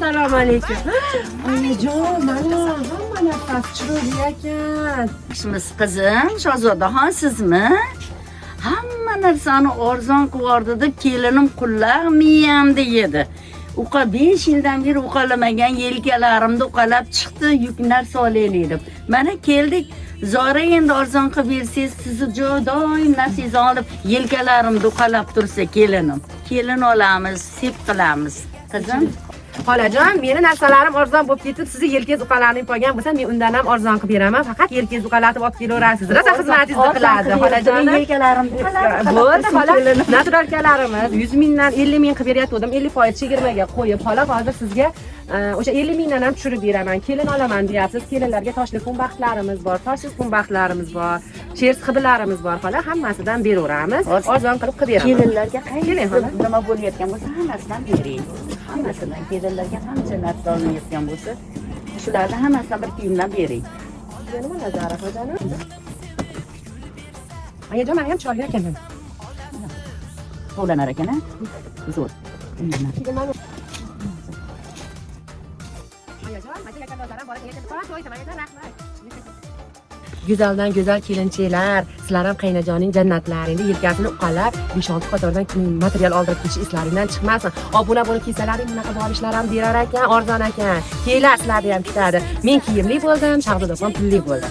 Assalomu alaykum. Onajon, mana hamma narsasi chiroyli ekan. Ishimiz qizim, Shahzodaxon sizmi? Hamma narsani arzon qilib kelinim qullarmiyam deydi. Uqa 5 yildan beri uqalamagan yelkalarimni uqalab chiqdi, yuklar solaylik. Mana keldik. Zora endi arzon qilib bersangiz, sizni doim narsangizni olib yelkalarimni uqalab tursa kelinim. Kelin olamiz, sep qilamiz. Qizim, Xolajon, meni narsalarim arzon bo'lib ketib, sizni yelkangiz uqalanib qolgan bo'lsa, men undan ham arzon qilib beraman. Faqat yelkangiz uqalatib olib kelaverasiz. Rosa xizmatingizni qiladi, xolajon. yelkalarimni uqalab Bo'ldi, xola. Naturalkalarimiz 100 mingdan 50 ming qilib beryaptim. 50% chegirmaga qo'yib, xola hozir sizga o'sha 50 mingdan ham tushirib beraman. Kelin olaman deyapsiz. Kelinlarga toshli xumbaxtlarimiz bor, toshsiz xumbaxtlarimiz bor, chers xibilarimiz bor, xola. Hammasidan beraveramiz. Arzon qilib beraman. Kelinlarga Keling, xola. nima bo'layotgan bo'lsa, hammasidan bering. Hammasidan kelinlarga qancha narsa olinayotgan bo'lsa, shularni hammasidan bir kiyimdan bering. Nima nazari xo'janim? Ayajon, men ham choy ekanman. Qo'llanar ekan-a? Zo'r. Go'zaldan go'zal kelinchaklar, sizlar ham qaynajoning jannatlaringda yelkasini uqalab 5-6 qatordan material oldirib ketish eslaringdan chiqmasin. Obuna bo'lib kelsalaring bunaqa borishlar ham berar ekan, arzon ekan. Kelinglar, sizlarni ham kutadi. Men kiyimli bo'ldim, Shahzodaxon pulli bo'ldi.